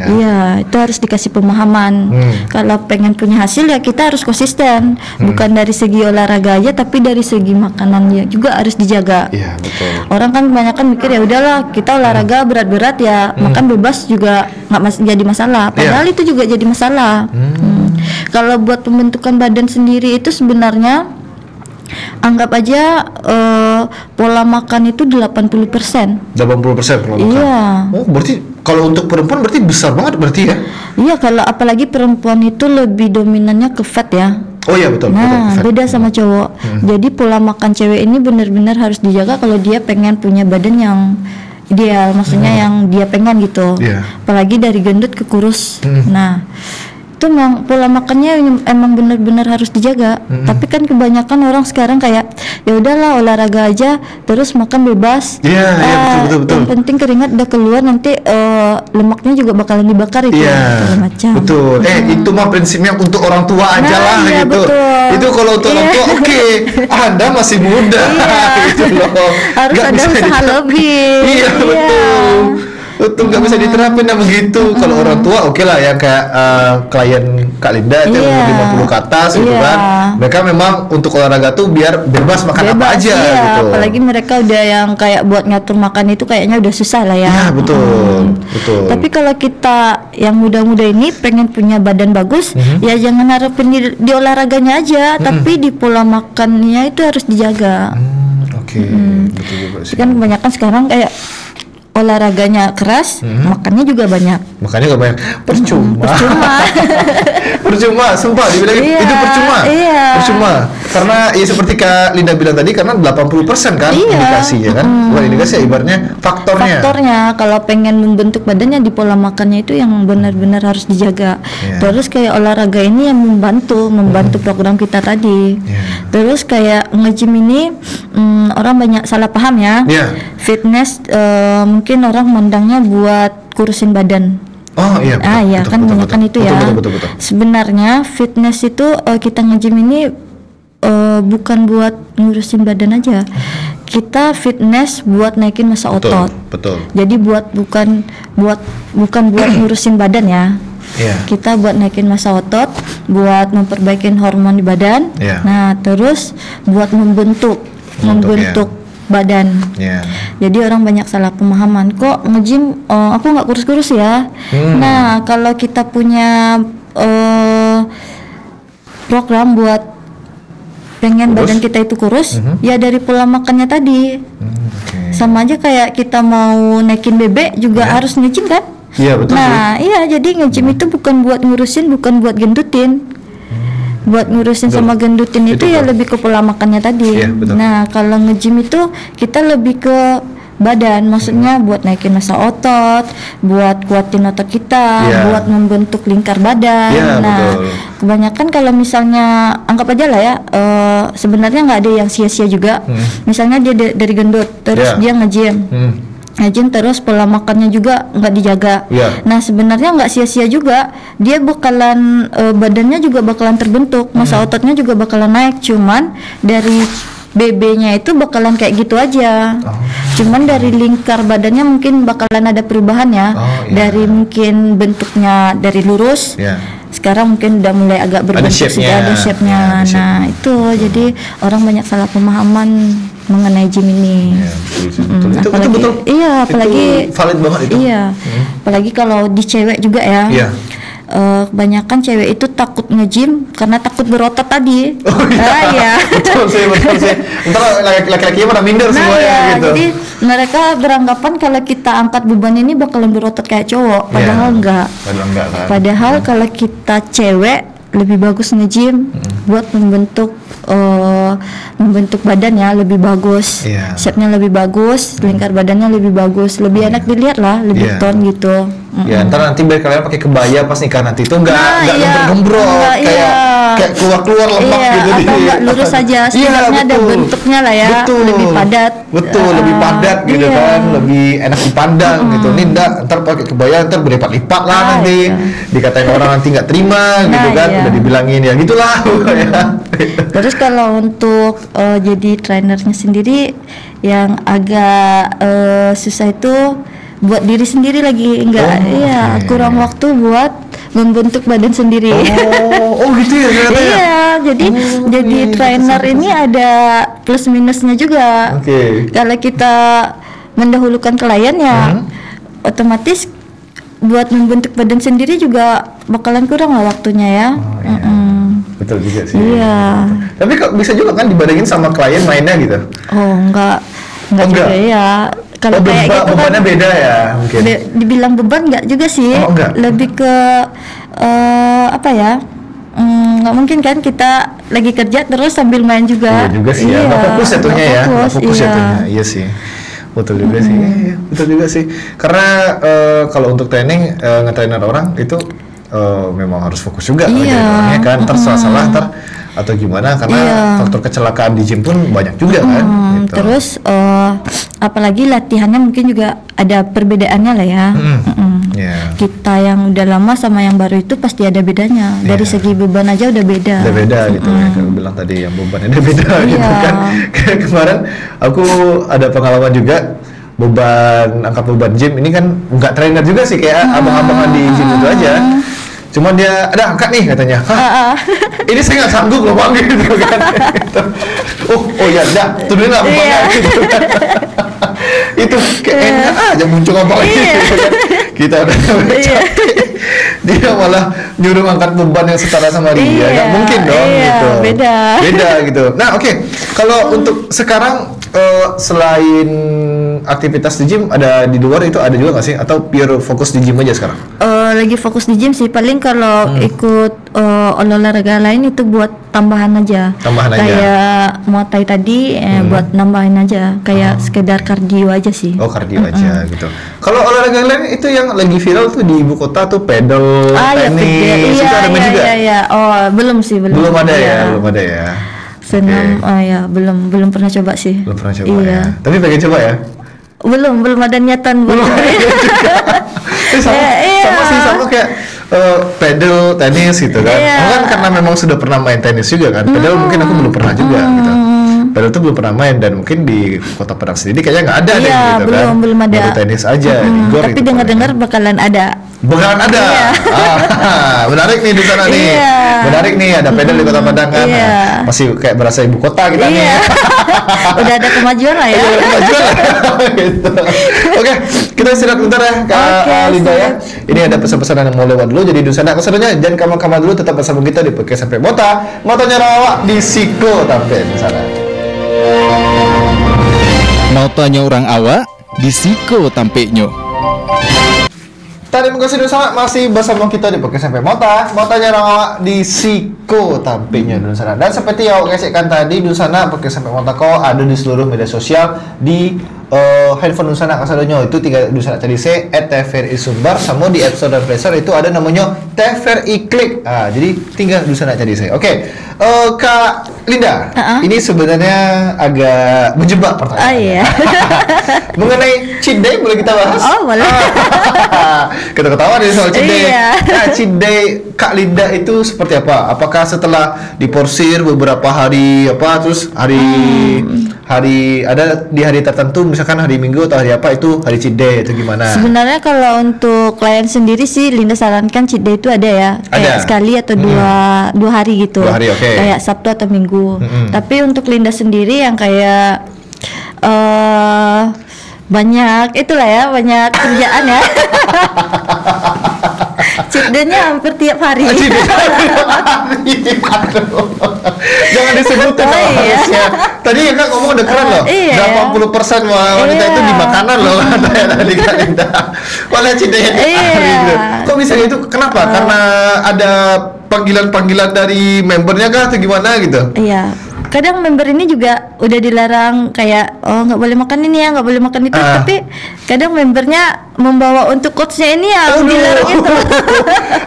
Iya, itu harus dikasih pemahaman. Kalau pengen punya hasil ya kita harus konsisten. Bukan dari segi olahraga aja, tapi dari segi makanannya juga harus dijaga. Iya, betul. Orang kan kebanyakan mikir ya udahlah kita olahraga berat-berat ya makan bebas juga nggak jadi masalah. Padahal itu juga jadi masalah. Kalau buat pembentukan badan sendiri itu sebenarnya anggap aja pola makan itu 80%. 80% pola makan. Iya. Oh, berarti kalau untuk perempuan berarti besar banget berarti ya? Iya, kalau apalagi perempuan itu lebih dominannya ke fat ya. Oh iya betul. Nah, betul. beda sama cowok. Jadi pola makan cewek ini benar-benar harus dijaga kalau dia pengen punya badan yang ideal, maksudnya yang dia pengen gitu. Iya. Apalagi dari gendut ke kurus. Nah, itu memang pola makannya emang benar-benar harus dijaga. Tapi kan kebanyakan orang sekarang kayak ya udahlah olahraga aja terus makan bebas. Iya, betul. Yang penting keringat udah keluar nanti lemaknya juga bakalan dibakar itu segala macam. Betul. Itu mah prinsipnya untuk orang tua aja lah iya, gitu. betul. Itu kalau untuk orang tua oke. Anda masih muda gitu loh. Harus Nggak ada bisa usaha diterapin. lebih. Iya, betul nggak bisa diterapin yang begitu. Kalau orang tua oke lah ya kayak klien Kak Linda itu umur 50 ke atas gitu kan. Mereka memang untuk olahraga tuh biar bebas makan apa aja gitu. Apalagi mereka udah yang kayak buat ngatur makan itu kayaknya udah susah lah ya. Iya, betul. Tapi kalau kita yang muda-muda ini pengen punya badan bagus, ya jangan harapin di olahraganya aja, tapi di pola makannya itu harus dijaga. Oke, betul juga sih. Kan kebanyakan sekarang kayak olahraganya keras, makannya juga banyak. Makanya gak banyak percuma. Percuma, sumpah dibilang Iya, itu percuma. iya. Percuma. Karena ya seperti Kak Linda bilang tadi karena 80% kan Iya. indikasinya kan. Bukan indikasi ya ibaratnya faktornya. Kalau pengen membentuk badannya di pola makannya itu yang benar-benar harus dijaga. Iya. Terus kayak olahraga ini yang membantu program kita tadi. Iya. Terus kayak nge-gym ini orang banyak salah paham ya. Iya. Fitness mungkin orang mandangnya buat kurusin badan. Oh iya. Iya kan kebanyakan itu ya. Betul. Sebenarnya fitness itu kita nge-gym ini bukan buat ngurusin badan aja. Kita fitness buat naikin massa otot. Betul. Jadi bukan buat ngurusin badan ya. Iya. Kita buat naikin massa otot, buat memperbaikin hormon di badan. Iya. Nah, terus buat membentuk badan. Iya. Jadi orang banyak salah pemahaman. Kok nge-gym aku nggak kurus-kurus ya? Nah, kalau kita punya program buat pengen badan kita itu kurus, ya dari pola makannya tadi. Oke. Sama aja kayak kita mau naikin bebek juga harus nge-gym kan? Iya betul. Nah, iya jadi nge-gym itu bukan buat ngurusin, bukan buat gendutin. Buat ngurusin Betul. sama gendutin itu ya Betul. lebih ke pola makannya tadi. Iya, betul. Nah, kalau nge-gym itu kita lebih ke badan, maksudnya buat naikin massa otot, buat kuatin otot kita, Iya. buat membentuk lingkar badan. Iya, Nah, betul. kebanyakan kalau misalnya anggap aja lah ya, sebenarnya nggak ada yang sia-sia juga. Misalnya dia dari gendut, terus Iya. dia nge-gym. Nge-gym terus pola makannya juga nggak dijaga. Iya. Nah sebenarnya nggak sia-sia juga, dia bakalan badannya juga bakalan terbentuk, massa ototnya juga bakalan naik, cuman dari BB-nya itu bakalan kayak gitu aja. Cuman dari lingkar badannya mungkin bakalan ada perubahan ya. Oh, iya. Dari mungkin bentuknya dari lurus Iya. sekarang mungkin udah mulai agak berbentuk, shape-nya. sudah ada shape-nya. Ya, ada Nah itu jadi orang banyak salah pemahaman mengenai gym ini. Ya, betul. Itu Apalagi, betul. iya, apalagi itu valid banget itu. Iya, apalagi kalau di cewek juga ya. Iya. Kebanyakan cewek itu takut nge-gym karena takut berotot tadi. Oh iya. Iya. betul sih. Ntar laki-lakinya pada minder Nah semua ya, gitu. jadi mereka beranggapan kalau kita angkat beban ini bakalan berotot kayak cowok, padahal Iya. enggak. Padahal enggak kan. Padahal kalau kita cewek lebih bagus nge-gym buat membentuk badannya lebih bagus, Iya. shape-nya lebih bagus, lingkar badannya lebih bagus, lebih enak dilihat lah, lebih Iya. ton gitu. Ya, ntar nanti biar kalian pakai kebaya pas nikah nanti itu enggak Nah, iya. gembrot-gembrot Enggak, kayak iya. keluar lemak Iya, gitu atau enggak lurus saja, setidaknya ada betul. bentuknya lah ya, Betul. lebih padat. Betul, lebih padat gitu Iya. kan, lebih enak dipandang gitu. Ini enggak, ntar pakai kebaya ntar berlipat-lipat lah nanti. iya. Dikatain orang nanti nggak terima gitu kan, iya. udah dibilangin ya gitulah pokoknya. Terus kalau untuk jadi trainernya sendiri yang agak susah itu buat diri sendiri lagi, enggak, Oh, iya, oke. kurang waktu buat membentuk badan sendiri. Oh gitu ya ternyata ya. Iya, jadi trainer ini ada plus minusnya juga. Oke. Kalau kita mendahulukan klien ya, otomatis buat membentuk badan sendiri juga bakalan kurang lah waktunya ya. Oh, iya. Betul juga sih. Iya. Tapi kok bisa juga kan dibandingin sama klien mainnya gitu. Oh, enggak Oh, juga enggak? ya. Kalau kayak gitu kan bebannya beda ya mungkin. dibilang beban enggak juga sih. Oh, enggak? Lebih ke apa ya? Nggak mungkin kan kita lagi kerja terus sambil main juga. Iya juga sih ya. Nggak fokus ya tuhnya ya. Nggak fokus ya iya. tuhnya. Iya sih. Betul juga sih. Iya, betul juga sih. Karena kalau untuk training nge-trainer orang itu memang harus fokus juga Iya. jadi orangnya kan. Ntar salah ntar atau gimana karena Iya. faktor kecelakaan di gym pun banyak juga kan. Gitu. Terus apalagi latihannya mungkin juga ada perbedaannya lah ya. Iya. Kita yang udah lama sama yang baru itu pasti ada bedanya. Dari Iya. segi beban aja udah beda. Udah beda gitu ya, kayak bilang tadi yang bebannya udah beda gitu Iya. kan. Kayak kemarin aku ada pengalaman juga angkat beban gym ini kan nggak trainer juga sih kayak abang-abangan di gym itu aja. Cuma dia ada angkat nih katanya. Hah? Ini saya nggak sanggup loh bang gitu kan. Gitu. Oh ya dah turunin lah bebannya Iya. gitu kan. Itu kayak enak aja muncul apa lagi Iya. gitu kan. Kita udah capek. Dia malah nyuruh angkat beban yang setara sama dia. Iya, Nggak mungkin dong iya, gitu. beda. Gitu. Nah oke, kalau untuk sekarang selain aktivitas di gym ada di luar itu ada juga nggak sih? Atau pure fokus di gym aja sekarang? Lagi fokus di gym sih, paling kalau ikut olahraga lain itu buat tambahan aja. Tambahan aja. Kayak Muay Thai tadi buat nambahin aja, kayak sekedar kardio aja sih. Oh kardio aja gitu. Kalau olahraga lain itu yang lagi viral tuh di ibu kota tuh pedal, Ya, tenis, itu ada main juga? iya. Oh, belum sih, belum. Belum ada Iya. ya, belum ada ya. Senam, ya belum pernah coba sih. Belum pernah coba Iya. ya. Tapi pengen coba ya. Belum ada niatan buat. Iya. Sama kayak pedal tenis gitu kan. Iya. Aku kan karena memang sudah pernah main tenis juga kan. Pedal mungkin aku belum pernah juga gitu. Pedal tuh belum pernah main dan mungkin di Kota Padang sendiri kayaknya nggak ada deh Iya, gitu kan. belum ada. Baru tenis aja di gor Tapi gitu dengar-dengar paling. bakalan ada. Bakalan ada. Iya. Menarik nih di sana nih. Iya. Menarik nih ada pedal di Kota Padang kan. Iya. Nah, masih kayak berasa ibu kota kita nih. Iya. Udah ada kemajuan lah ya. Iya, kemajuan lah. Gitu. Oke, kita istirahat bentar ya Kak Oke, Linda ya. siap. Ini ada pesan-pesan yang mau lewat dulu. Jadi Dusana kesannya jangan kamar-kamar dulu, tetap bersama kita di podcast sampai Motonya Rawa di Siko tampil di sana. Motonya orang awak di Siko tampeknya. Tadi mengkasih Dusana masih bersama kita di podcast sampai Motonya Rawa di Siko tampilnya Dusana. Dan seperti yang aku kasihkan tadi Dusana podcast sampai Mota kau ada di seluruh media sosial di handphone Dusana kasadonyo itu tinggal Dusana cari @tvri Sumbar sama di App Store dan Play Store itu ada namanya TVRI Klik. Jadi tinggal Dusana cari saya. Oke. Kak Linda, ini sebenarnya agak menjebak pertanyaan. Iya. Mengenai cheat day boleh kita bahas? Oh, boleh. Kita ketawa dari soal cheat day. Iya. Nah, cheat day Kak Linda itu seperti apa? Apakah setelah diporsir beberapa hari terus hari ada di hari tertentu misalkan hari Minggu atau hari apa itu hari cheat day itu gimana? Sebenarnya kalau untuk klien sendiri sih Linda sarankan cheat day itu ada ya, kayak sekali atau dua hari gitu. 2 hari, oke. Kayak Sabtu atau Minggu. Tapi untuk Linda sendiri yang kayak banyak itulah ya, banyak kerjaan ya. Cheat day-nya hampir tiap hari. Aduh. Jangan disebutin loh harusnya. Tadi ya Kak ngomong udah keren loh. Iya. 80% wanita itu di makanan loh katanya tadi Kak Linda. Malah cheat day-nya tiap hari gitu. Kok bisa gitu? Kenapa? Karena ada panggilan-panggilan dari membernya kah atau gimana gitu? Iya. Kadang member ini juga udah dilarang kayak nggak boleh makan ini ya, nggak boleh makan itu, tapi kadang membernya membawa untuk coachnya ini yang dilarang itu.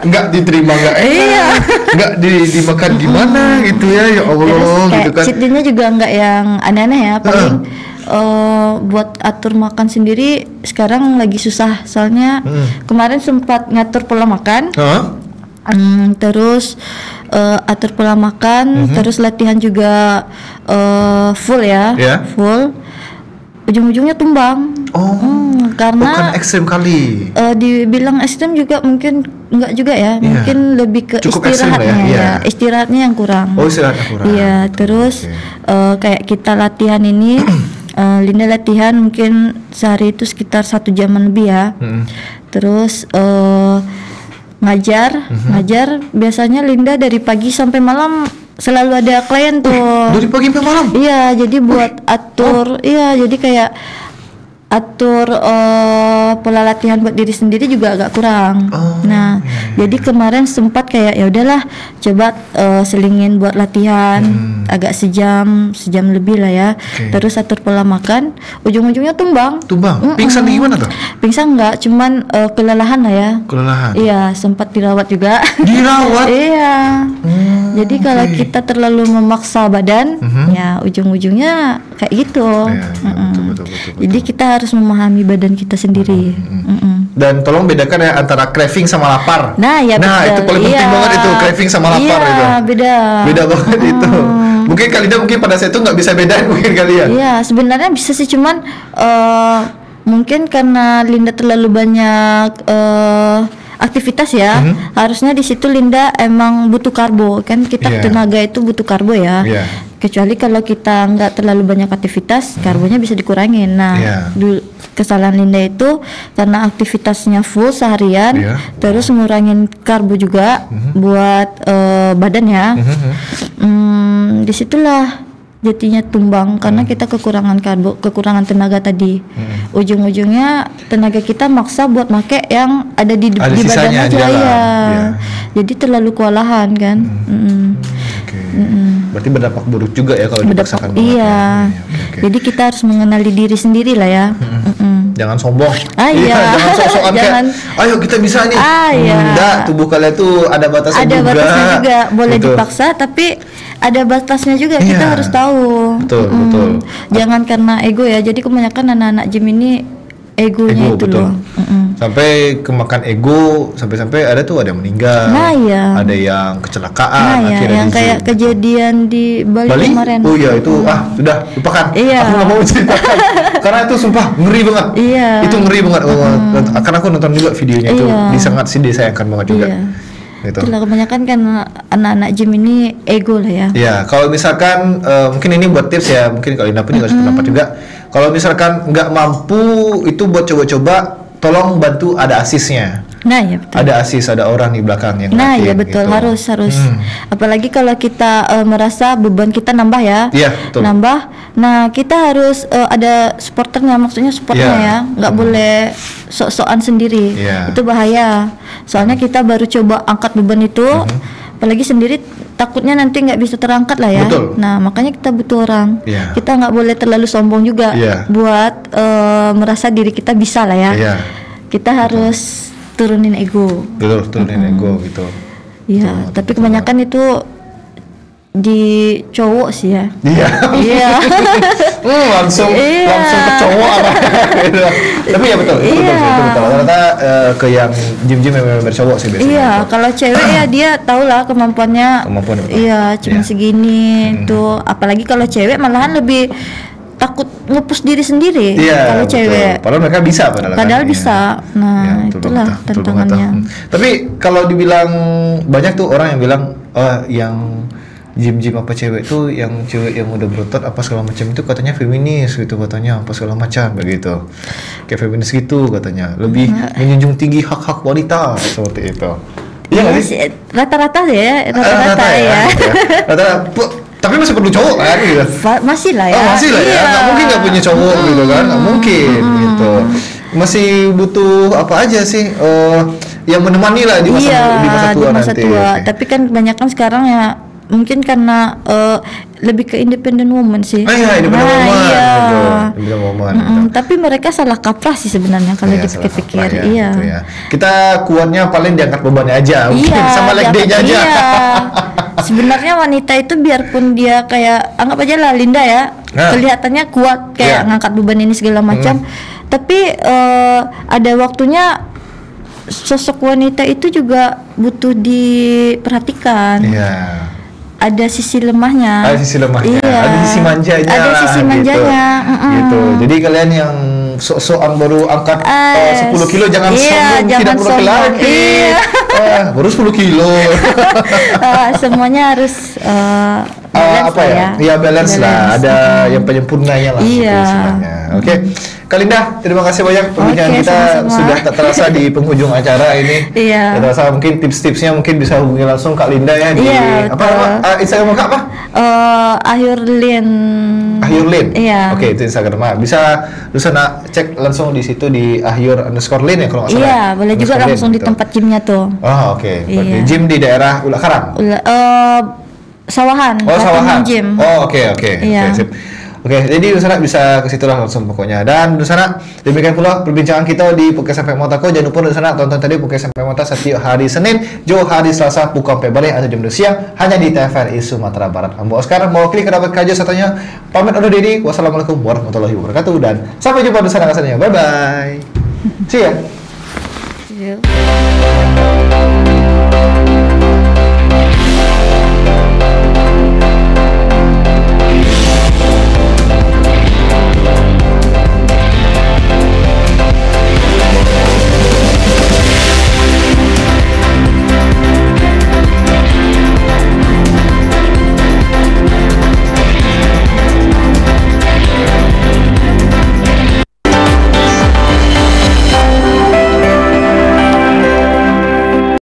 Nggak diterima, nggak enak, nggak dimakan gimana gitu ya Allah. Terus gitu kan. cheat day-nya juga nggak yang aneh-aneh ya, paling buat atur makan sendiri sekarang lagi susah soalnya kemarin sempat ngatur pola makan. Terus atur pola makan, terus latihan juga full ya, full. Ujung-ujungnya tumbang. Karena bukan ekstrem kali. Dibilang ekstrem juga mungkin enggak juga ya, mungkin lebih ke cukup istirahatnya ya, istirahatnya yang kurang. Istirahatnya kurang. Iya, terus kayak kita latihan ini, Linda latihan mungkin sehari itu sekitar 1 jaman lebih ya. Terus ngajar biasanya Linda dari pagi sampai malam selalu ada klien tuh. Dari pagi sampai malam? Iya, jadi buat atur, jadi kayak atur pola latihan buat diri sendiri juga agak kurang. Jadi kemarin sempat kayak ya udahlah coba selingin buat latihan agak sejam lebih lah ya. Terus atur pola makan, ujung-ujungnya tumbang. Pingsan di gimana tuh? Pingsan enggak, cuman kelelahan lah ya. Kelelahan. Iya, sempat dirawat juga. Dirawat? Iya. Jadi kalau kita terlalu memaksa badan, ya ujung-ujungnya kayak gitu. Betul. Jadi kita harus memahami badan kita sendiri. Dan tolong bedakan ya antara craving sama lapar. Nah, itu paling penting banget itu, craving sama lapar itu. Beda banget itu. Mungkin Kak Linda pada saat itu nggak bisa bedain mungkin kali ya. Iya, sebenarnya bisa sih, cuman mungkin karena Linda terlalu banyak aktivitas ya, harusnya di situ Linda emang butuh karbo kan, kita tenaga itu butuh karbo ya. Kecuali kalau kita nggak terlalu banyak aktivitas, karbonya bisa dikurangin. Nah, kesalahan Linda itu karena aktivitasnya full seharian, terus ngurangin karbo juga buat badannya. Disitulah jadinya tumbang karena kita kekurangan karbo, kekurangan tenaga tadi. Ujung-ujungnya tenaga kita maksa buat make yang ada di badan aja ya. Jadi terlalu kewalahan kan. Berarti berdampak buruk juga ya kalau dipaksakan banget. Iya. Jadi kita harus mengenali diri sendiri lah ya. Jangan sombong. Jangan sok-sokan kayak ayo kita bisa nih. Enggak, tubuh kalian tuh ada batasnya juga. Ada batasnya juga. Boleh dipaksa tapi ada batasnya juga, kita harus tahu. Betul. Jangan karena ego ya. Jadi kebanyakan anak-anak gym ini egonya itu loh. Sampai kemakan ego, sampai ada tuh ada yang meninggal. Ada yang kecelakaan akhirnya yang kayak kejadian di Bali kemarin. Oh iya itu sudah lupakan. Aku nggak mau ceritakan karena itu sumpah ngeri banget. Itu ngeri banget. Karena aku nonton juga videonya itu, sangat disayangkan banget juga. Gitu. Itulah kebanyakan kan anak-anak gym ini ego lah ya. Iya, kalau misalkan mungkin ini buat tips ya, mungkin kalau Ina pun juga sependapat juga. Kalau misalkan nggak mampu itu buat coba-coba, tolong bantu ada asisnya. Nah ya betul. Ada asis, ada orang di belakang yang Nah ngertiin, ya betul, gitu. harus. Apalagi kalau kita merasa beban kita nambah ya. Iya betul. Nambah. Nah kita harus ada supporternya, maksudnya supportnya ya. Nggak boleh sok-sokan sendiri. Itu bahaya. Soalnya kita baru coba angkat beban itu, apalagi sendiri takutnya nanti nggak bisa terangkat lah ya. Betul. Nah makanya kita butuh orang. Kita nggak boleh terlalu sombong juga buat merasa diri kita bisa lah ya. Kita harus turunin ego. Betul, turunin ego gitu. Iya, tapi kebanyakan itu di cowok sih ya. Iya. Langsung ke cowok apa gitu. Tapi ya betul. Ternyata ke yang gym-gym yang member cowok sih biasanya. Iya, kalau cewek ya dia tahu lah kemampuannya. Iya, cuma segini tuh. Apalagi kalau cewek malahan lebih takut ngepus diri sendiri Iya, kalau betul. cewek. Padahal mereka bisa Padahal kan, bisa. ya. Nah, Ya, betul itulah banget, betul tantangannya. banget. Tapi kalau dibilang banyak tuh orang yang bilang yang gym apa cewek tuh, yang cewek yang udah berotot apa segala macam itu katanya feminis gitu, katanya apa segala macam begitu. Kayak feminis gitu katanya. Lebih menjunjung tinggi hak-hak wanita seperti itu. Iya nggak Iya sih? sih, rata-rata ya, rata-rata ya. gitu ya. Rata-rata. Tapi masih perlu cowok kan gitu. Masih lah ya. Oh masih lah ya, Iya. nggak mungkin nggak punya cowok gitu kan, nggak mungkin gitu. Masih butuh apa aja sih yang menemani lah di masa Iya, di masa tua di masa nanti. tua. Oke. Tapi kan kebanyakan sekarang ya mungkin karena lebih ke independent woman sih. Iya, independent woman Iya. gitu. Independent woman. Gitu. Tapi mereka salah kaprah sih sebenarnya kalau Iya, dipikir-pikir. salah kaprah ya, Iya. gitu ya. Kita kuatnya paling diangkat bebannya aja, mungkin Iya, sama leg day-nya aja. Iya. Sebenarnya wanita itu biarpun dia kayak anggap aja lah Linda ya, Nah. kelihatannya kuat kayak Iya. ngangkat beban ini segala macam. Tapi ada waktunya sosok wanita itu juga butuh diperhatikan. Iya. Ada sisi lemahnya. Ada sisi lemahnya, Iya. ada sisi manjanya. Ada sisi gitu. manjanya. Gitu. Jadi kalian yang sok-sokan baru angkat 10 kilo jangan iya, sombong, jangan tidak perlu sombong. lagi. Iya. Baru 10 kilo. Semuanya harus balance apa lah ya? Iya balance lah, ada yang penyempurnanya lah. Iya. gitu istilahnya. Oke. Kalinda, terima kasih banyak perbincangan Oke, kita sama-sama. sudah tak terasa di penghujung acara ini. Iya. Tak terasa mungkin tips-tipsnya mungkin bisa hubungi langsung Kak Linda ya di Iya, apa betul. nama Instagram Kak apa? Ahyurlin. Ahyurlin. Iya. Oke, itu Instagram. Bisa lu sana cek langsung di situ di ahyur_lin ya kalau nggak salah. Iya, ya? boleh juga Underscore langsung lin, di gitu. tempat gymnya tuh. Oh, oke. Berarti Iya. gym di daerah Ula Karang. Sawahan. Oh, Sawahan. Gym. Oh, oke. Iya. Oke, sip. Oke, jadi di sana bisa ke situ lah langsung pokoknya. Dan di sana demikian pula perbincangan kita di Podcast Sampai Motaku. Jangan lupa di sana tonton tadi Podcast Sampai Mota setiap hari Senin, hari Selasa pukul 4 balik atau jam 2 siang hanya di TVRI Sumatera Barat. Ambo Oscar mau klik kerabat kerja satunya. Pamit undur diri. Wassalamualaikum warahmatullahi wabarakatuh dan sampai jumpa di sana kesannya. Bye bye. See ya.